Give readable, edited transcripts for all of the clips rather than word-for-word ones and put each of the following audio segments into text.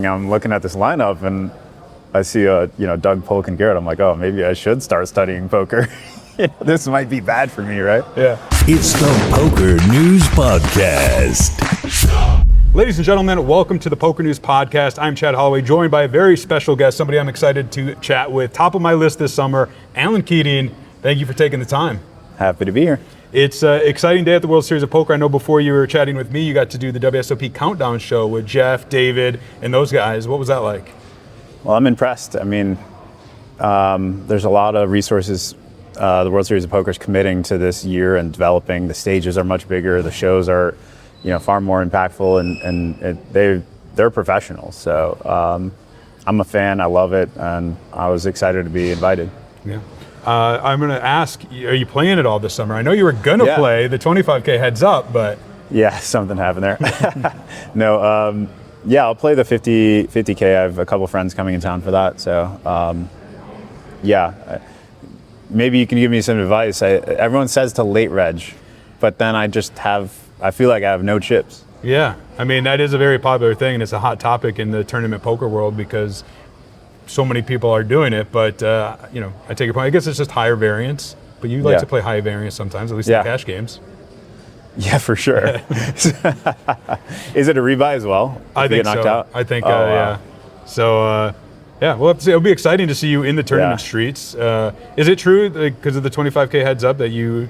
I'm looking at this lineup and I see Doug Polk and Garrett. I'm like, oh, maybe I should start studying poker. This might be bad for me, right? Yeah. It's the PokerNews Podcast. Ladies and gentlemen, welcome to the PokerNews Podcast. I'm Chad Holloway, joined by a very special guest, somebody I'm excited to chat with. Top of my list this summer, Alan Keating. Thank you for taking the time. Happy to be here. It's an exciting day at the World Series of Poker. I know before you were chatting with me, you got to do the WSOP Countdown show with Jeff, David, and those guys. What was that like? Well, I'm impressed. I mean, there's a lot of resources the World Series of Poker is committing to this year and developing. The stages are much bigger. The shows are, far more impactful, and they're professionals. So I'm a fan. I love it, and I was excited to be invited. Yeah. I'm going to ask, are you playing it all this summer? I know you were going to play the 25K heads up, but... Yeah, something happened there. No, I'll play the 50K. I have a couple friends coming in town for that. So, maybe you can give me some advice. Everyone says to late reg, but then I feel like I have no chips. Yeah, I mean, that is a very popular thing, and it's a hot topic in the tournament poker world because so many people are doing it, but I take your point. I guess it's just higher variance, but you like to play high variance sometimes, at least in the cash games. Yeah, for sure. Is it a rebuy as well? I think so. Out? I think, yeah. So, it'll be exciting to see you in the tournament streets. Is it true, because of the 25K heads up, that you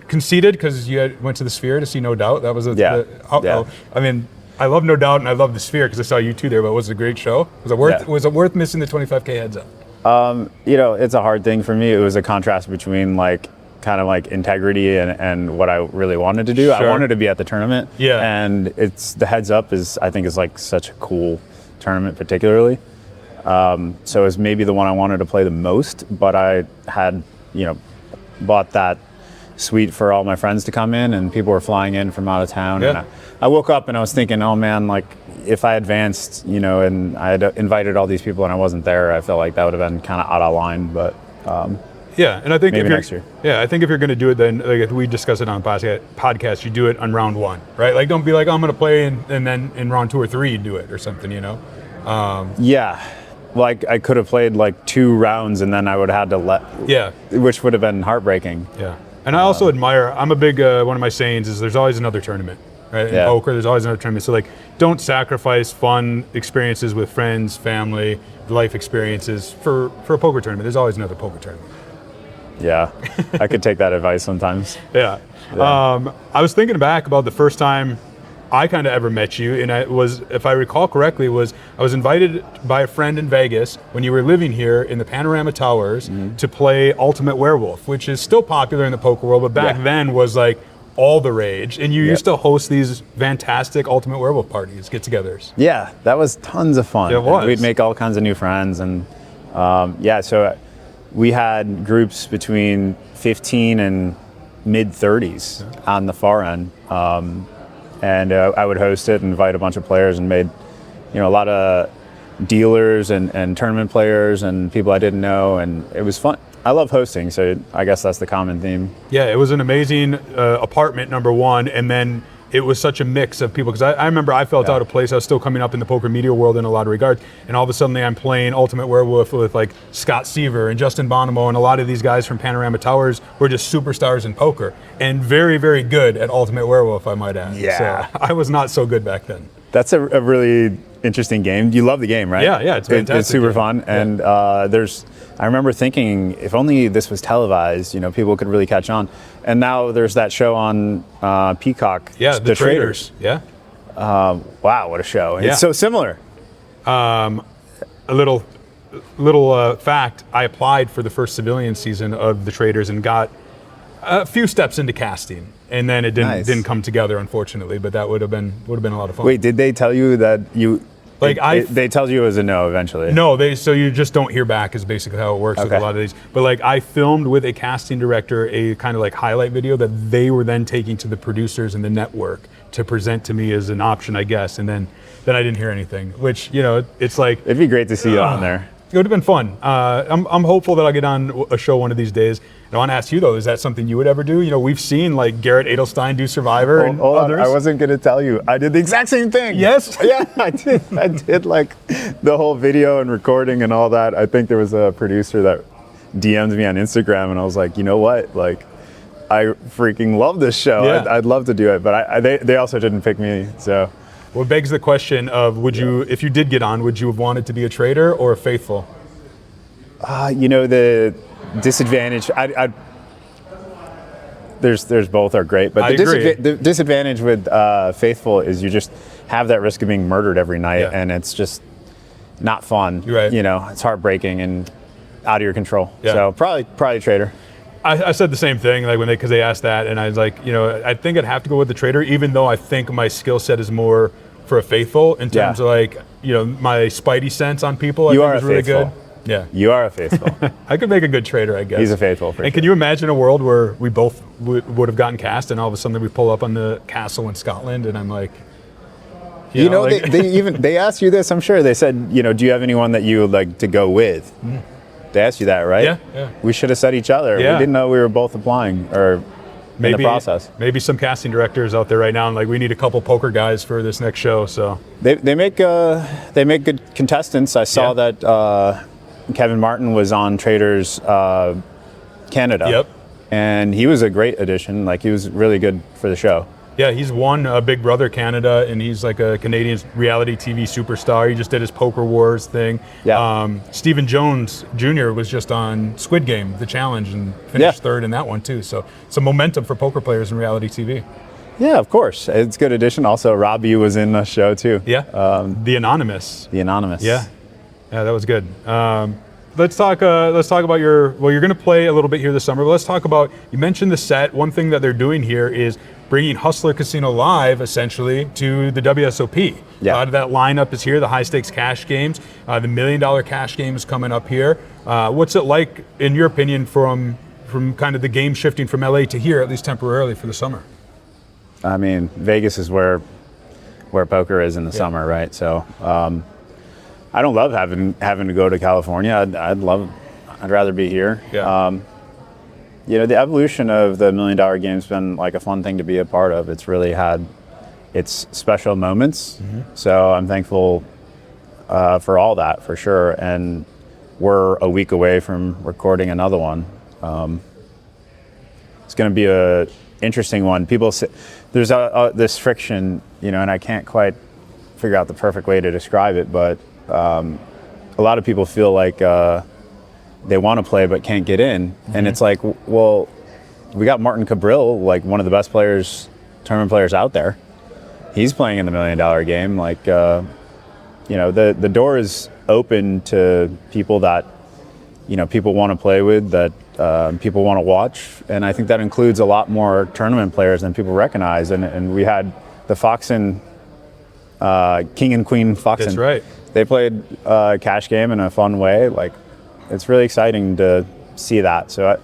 conceded because you went to the Sphere to see No Doubt? That was I mean, I love No Doubt and I love the Sphere because I saw you two there, but was it a great show? Was it worth missing the 25K heads up? It's a hard thing for me. It was a contrast between kind of integrity and what I really wanted to do. Sure. I wanted to be at the tournament. Yeah. And the heads up is such a cool tournament particularly. So it's maybe the one I wanted to play the most, but I had, bought that suite for all my friends to come in, and people were flying in from out of town. Yeah. And I woke up and I was thinking, oh man, if I advanced, and I had invited all these people and I wasn't there, I felt like that would have been kind of out of line, but yeah, and I think maybe next year. Yeah, I think if you're going to do it, then if we discuss it on the podcast, you do it on round one, right? Don't be like, I'm going to play, and then in round 2 or 3 you do it or something, Yeah. I could have played 2 rounds and then I would have had to which would have been heartbreaking. Yeah. And I also admire, I'm a big, one of my sayings is there's always another tournament, right? In poker, there's always another tournament. So don't sacrifice fun experiences with friends, family, life experiences for a poker tournament. There's always another poker tournament. Yeah, I could take that advice sometimes. Yeah. I was thinking back about the first time I kind of ever met you, and if I recall correctly, I was invited by a friend in Vegas when you were living here in the Panorama Towers to play Ultimate Werewolf, which is still popular in the poker world, but back then was all the rage. And you used to host these fantastic Ultimate Werewolf parties, get-togethers. Yeah, that was tons of fun. It was. We'd make all kinds of new friends, and so we had groups between 15 and mid-30s on the far end. And I would host it and invite a bunch of players and made, a lot of dealers and tournament players and people I didn't know, and it was fun. I love hosting, so I guess that's the common theme. Yeah, it was an amazing apartment, number one, and then it was such a mix of people, because I remember I felt out of place. I was still coming up in the poker media world in a lot of regards, and all of a sudden I'm playing Ultimate Werewolf with Scott Seaver and Justin Bonomo, and a lot of these guys from Panorama Towers were just superstars in poker, and very, very good at Ultimate Werewolf, I might add. Yeah. So I was not so good back then. That's a really interesting game. You love the game, right? Yeah, it's fantastic. It's super fun, and I remember thinking, if only this was televised, people could really catch on. And now there's that show on Peacock. Yeah, the Traitors. Yeah. Wow, what a show. It's so similar. A little fact, I applied for the first civilian season of the Traitors and got a few steps into casting. And then it didn't come together, unfortunately, but that would have been a lot of fun. Wait, did they tell you that you... they tell you it was a no eventually. No, so you just don't hear back is basically how it works with a lot of these. But I filmed with a casting director a kind of highlight video that they were then taking to the producers and the network to present to me as an option, I guess. And then I didn't hear anything, which, it's It'd be great to see you on there. would have been fun. I'm hopeful that I'll get on a show one of these days. And I want to ask you though, is that something you would ever do? You know, we've seen like Garrett Adelstein do Survivor and Hold others. on, I wasn't going to tell you. I did the exact same thing. Yes? Yeah, I did. I did like the whole video and recording and all that. I think there was a producer that DM'd me on Instagram, and I was like, you know what? Like, I freaking love this show. Yeah. I'd love to do it, but they also didn't pick me. So, Well, it begs the question of, would you, if you did get on, would you have wanted to be a traitor or a faithful? you know, the disadvantage. There's both are great, but I agree. the disadvantage with faithful is you just have that risk of being murdered every night, Yeah. and it's just not fun. You're right. You know, it's heartbreaking and out of your control. Yeah. So probably traitor. I said the same thing, like because they asked that, and I was like, you know, I think I'd have to go with the traitor, even though I think my skill set is more for a faithful in terms of like, you know, my spidey sense on people. You I are think is a really faithful. good. Yeah, You are a faithful. I could make a good traitor, I guess. He's a faithful. For And sure. can you imagine a world where we both would have gotten cast, and all of a sudden we pull up on the castle in Scotland, and I'm like, You know, like, they asked you this. I'm sure they said, you know, do you have anyone that you would like to go with? They asked you that, right? Yeah. We should have said each other. Yeah. We didn't know we were both applying or in the process. Maybe some casting directors out there right now, and like, we need a couple poker guys for this next show. So They make good contestants. I saw Yeah. that Kevin Martin was on Traitors Canada. Yep. And he was a great addition. Like, he was really good for the show. yeah, he's won Big Brother Canada, and he's like a Canadian reality TV superstar. He just did his Poker Wars thing. Yeah. Stephen Jones Jr. was just on Squid Game, the challenge, and finished Yeah. third in that one too. So some momentum for poker players in reality TV. Yeah, of course. It's a good addition. Also, Robbie was in the show too. Yeah. The Anonymous. The Anonymous. Yeah, that was good. Let's talk about you're going to play a little bit here this summer, but let's talk about, you mentioned the set. One thing that they're doing here is bringing Hustler Casino Live, essentially, to the WSOP. Yeah. A lot of that lineup is here, the high-stakes cash games. The $1 million cash game is coming up here. What's it like, in your opinion, from kind of the game shifting from LA to here, at least temporarily for the summer? I mean, Vegas is where poker is in the summer, right? So I don't love having to go to California. I'd rather be here. Yeah. You know, the evolution of the $1 million game's been like a fun thing to be a part of. It's really had its special moments. Mm-hmm. So I'm thankful for all that, for sure. And we're a week away from recording another one. It's going to be a interesting one. People say there's this friction, you know, and I can't quite figure out the perfect way to describe it, but a lot of people feel like they want to play but can't get in. And it's like, well, we got Martin Cabril, like one of the best tournament players out there. He's playing in the $1 million game. Like, you know, the door is open to people that, you know, people want to play with, that people want to watch. And I think that includes a lot more tournament players than people recognize. And we had the Foxen, King and Queen Foxen. That's right. They played a cash game in a fun way. Like, it's really exciting to see that. So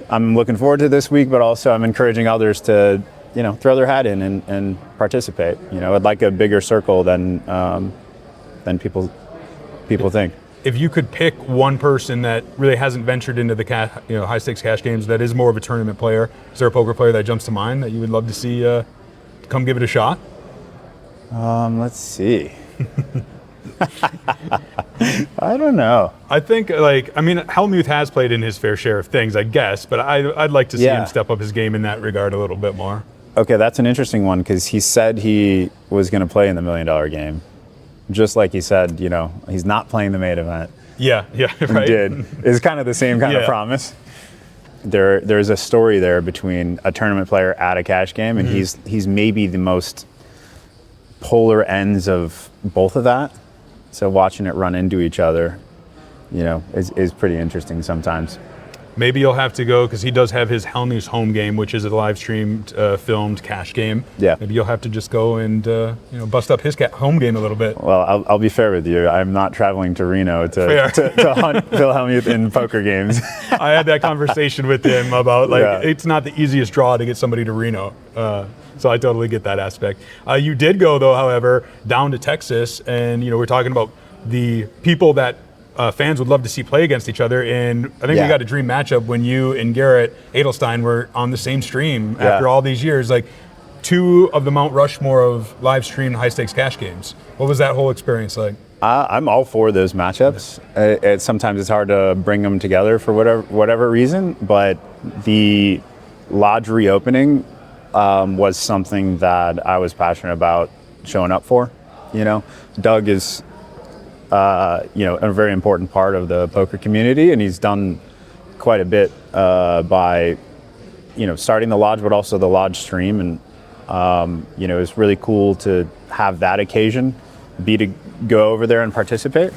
I'm looking forward to this week, but also I'm encouraging others to, you know, throw their hat in and participate. You know, I'd like a bigger circle than people think. If you could pick one person that really hasn't ventured into the high stakes cash games, that is more of a tournament player, is there a poker player that jumps to mind that you would love to see come give it a shot? Let's see. I don't know. I think, Hellmuth has played in his fair share of things, I guess, but I'd like to see him step up his game in that regard a little bit more. Okay, that's an interesting one, because he said he was going to play in the $1 million game. Just like he said, you know, he's not playing the main event. Yeah, right. He did. It's kind of the same kind of promise. There's a story there between a tournament player at a cash game, and he's maybe the most polar ends of both of that. So watching it run into each other, you know, is pretty interesting sometimes. Maybe you'll have to go, because he does have his Hellmuth home game, which is a live streamed, filmed cash game. Yeah. Maybe you'll have to just go and bust up his home game a little bit. Well, I'll be fair with you. I'm not traveling to Reno to hunt Phil Hellmuth in poker games. I had that conversation with him about it's not the easiest draw to get somebody to Reno. So I totally get that aspect. You did go, though, however, down to Texas, and we're talking about the people that fans would love to see play against each other. And I think we Yeah. got a dream matchup when you and Garrett Adelstein were on the same stream after all these years. Like, two of the Mount Rushmore of live streamed high stakes cash games. What was that whole experience like? I'm all for those matchups. Sometimes it's hard to bring them together for whatever reason, but the lodge reopening was something that I was passionate about showing up for. You know, Doug is, a very important part of the poker community, and he's done quite a bit by, starting the lodge, but also the lodge stream. And, it's really cool to have that occasion, to go over there and participate.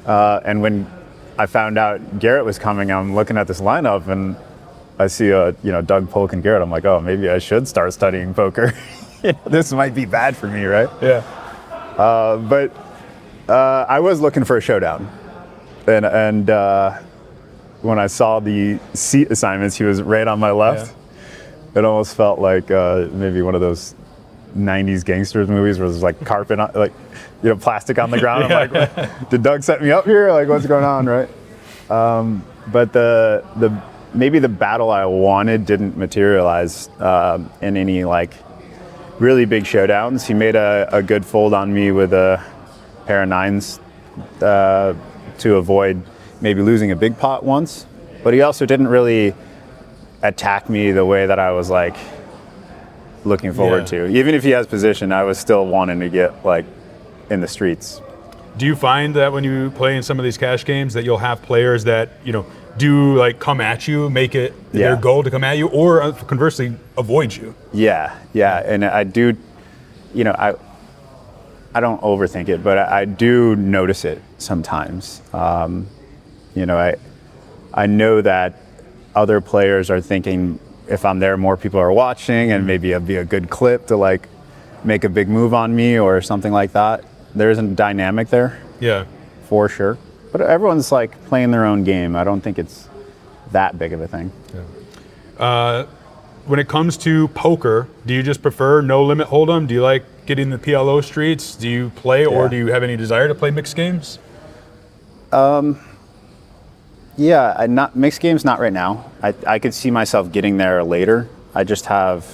And when I found out Garrett was coming, I'm looking at this lineup and I see Doug, Polk, and Garrett. I'm like, oh, maybe I should start studying poker. This might be bad for me, right? Yeah. But I was looking for a showdown, and when I saw the seat assignments, he was right on my left. Yeah. It almost felt like maybe one of those '90s gangsters movies where there's like carpet, plastic on the ground. Yeah. I'm like, did Doug set me up here? Like, what's going on, right? But the maybe the battle I wanted didn't materialize in any really big showdowns. He made a good fold on me with a pair of nines to avoid maybe losing a big pot once, but he also didn't really attack me the way that I was looking forward to. Even if he has position, I was still wanting to get in the streets. Do you find that when you play in some of these cash games that you'll have players that do come at you, make it their goal to come at you, or conversely avoid you? Yeah, and I do, I don't overthink it, but I do notice it sometimes. I know that other players are thinking if I'm there, more people are watching, and maybe it'd be a good clip to make a big move on me or something like that. There's a dynamic there. Yeah. For sure. But everyone's playing their own game. I don't think it's that big of a thing. Yeah. When it comes to poker, do you just prefer no limit hold'em? Do you like getting the PLO streets? Do you play, or do you have any desire to play mixed games? Not mixed games, not right now. I could see myself getting there later. I just have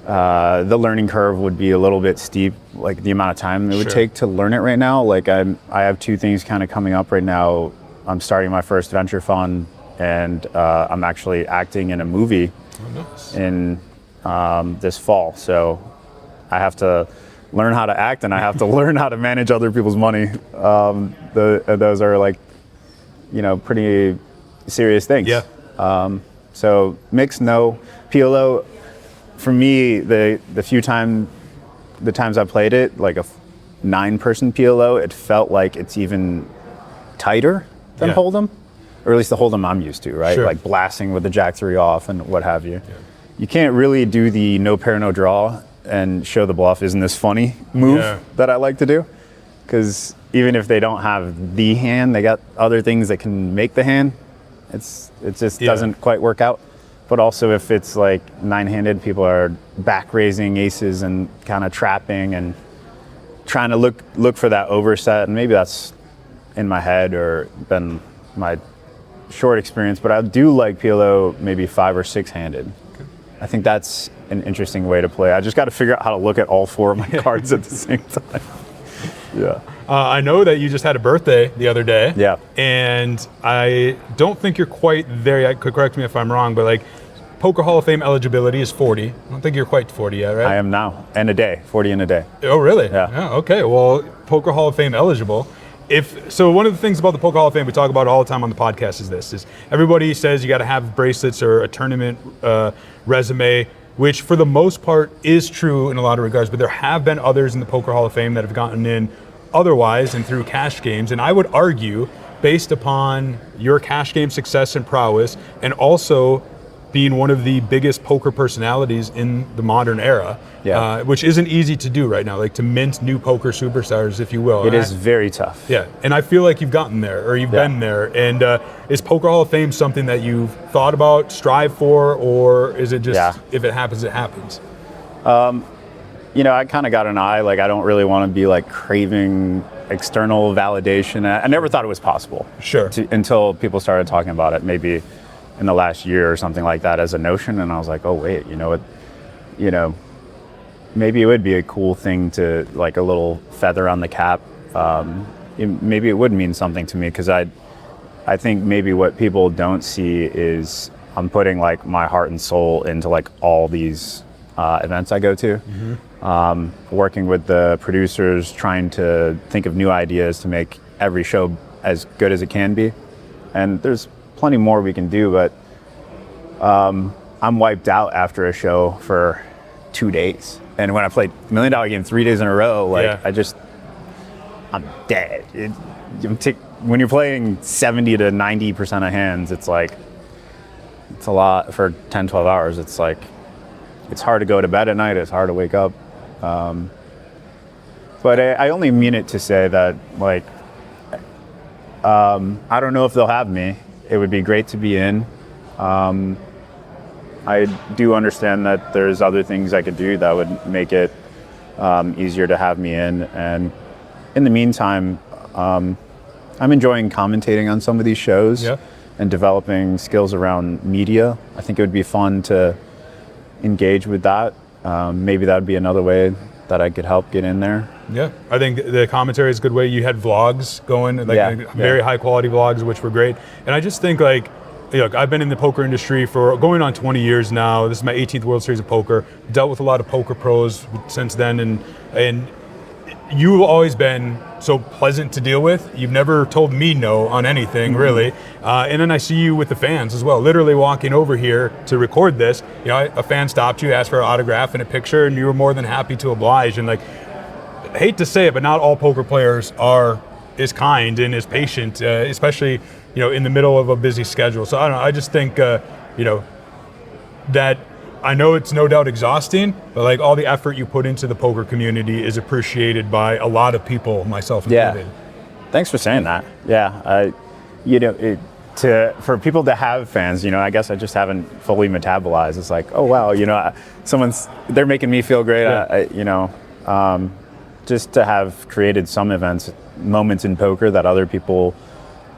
the learning curve would be a little bit steep, the amount of time it would take to learn it right now. I have two things kind of coming up right now. I'm starting my first venture fund, and I'm actually acting in a movie in this fall. So I have to learn how to act, and I have to learn how to manage other people's money. Those are pretty serious things. Yeah. So mixed, no. PLO, for me, the times I played it, a 9-person PLO, it felt like it's even tighter than Hold'em, or at least the Hold'em I'm used to, right? Sure. Blasting with the Jack 3 off and what have you. Yeah. You can't really do the no pair, no draw and show the bluff. Isn't this funny move that I like to do? Because even if they don't have the hand, they got other things that can make the hand. It just doesn't quite work out. But also if it's 9-handed, people are back raising aces and kind of trapping and trying to look for that overset. And maybe that's in my head or been my short experience, but I do like PLO maybe 5 or 6-handed. Okay. I think that's an interesting way to play. I just got to figure out how to look at all 4 of my cards at the same time. Yeah. I know that you just had a birthday the other day. Yeah. And I don't think you're quite there yet. Could correct me if I'm wrong, but Poker Hall of Fame eligibility is 40. I don't think you're quite 40 yet, right? I am now. And a day. 40 in a day. Oh, really? Yeah. Okay. Well, Poker Hall of Fame eligible. So one of the things about the Poker Hall of Fame we talk about all the time on the podcast is everybody says you got to have bracelets or a tournament resume, which for the most part is true in a lot of regards, but there have been others in the Poker Hall of Fame that have gotten in otherwise and through cash games. And I would argue, based upon your cash game success and prowess, and also being one of the biggest poker personalities in the modern era, which isn't easy to do right now, to mint new poker superstars, if you will. It is very tough. Yeah, and I feel like you've gotten there, or you've been there. And is Poker Hall of Fame something that you've thought about, strive for, or is it just, if it happens, it happens? I kind of got an eye. Like, I don't really want to be like craving external validation. I never thought it was possible. Sure. Until people started talking about it, maybe in the last year or something like that as a notion. And I was like, oh, wait, maybe it would be a cool thing to, like, a little feather on the cap. Maybe it would mean something to me, because I think maybe what people don't see is I'm putting like my heart and soul into like all these events I go to. Working with the producers, trying to think of new ideas to make every show as good as it can be. And there's plenty more we can do, but I'm wiped out after a show for 2 days. And when I played $1 Million Game 3 days in a row, like, I'm dead. When you're playing 70 to 90% of hands, it's like, it's a lot for 10, 12 hours. It's like, it's hard to go to bed at night. It's hard to wake up. But I only mean it to say that, like, I don't know if they'll have me. It would be great to be in. I do understand that there's other things I could do that would make it easier to have me in. And in the meantime, I'm enjoying commentating on some of these shows and developing skills around media. I think it would be fun to engage with that. Maybe that would be another way that I could help get in there. Yeah, I think the commentary is a good way. You had vlogs going, very high quality vlogs, which were great. And I just think, like, look, I've been in the poker industry for going on 20 years now. This is my 18th World Series of Poker. Dealt with a lot of poker pros since then, and you've always been so pleasant to deal with. You've never told me no on anything, really. And then I see you with the fans as well. Literally walking over here to record this, a fan stopped you, asked for an autograph and a picture, and you were more than happy to oblige. And, like, I hate to say it, but not all poker players are as kind and as patient, especially in the middle of a busy schedule. So I don't know. I just think that I know it's no doubt exhausting, but, like, all the effort you put into the poker community is appreciated by a lot of people, myself included. Thanks for saying that. For people to have fans, I guess I just haven't fully metabolized. It's like, oh wow, they're making me feel great. Just to have created some moments in poker that other people,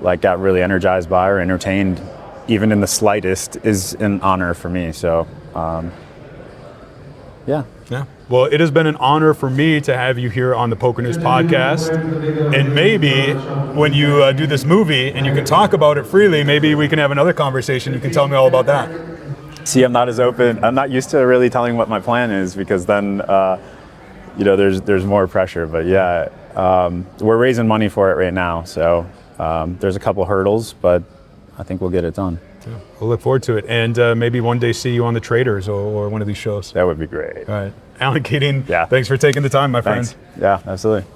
like, got really energized by or entertained, even in the slightest, is an honor for me. So, yeah. Well, it has been an honor for me to have you here on the PokerNews Podcast. And maybe when you do this movie and you can talk about it freely, maybe we can have another conversation. You can tell me all about that. See, I'm not as open. I'm not used to really telling what my plan is, because then, there's more pressure. But we're raising money for it right now. So there's a couple hurdles, but I think we'll get it done. Yeah, we'll look forward to it, and maybe one day see you on the Traitors or one of these shows. That would be great. All right, Alan Keating, thanks for taking the time, my friend. Yeah, absolutely.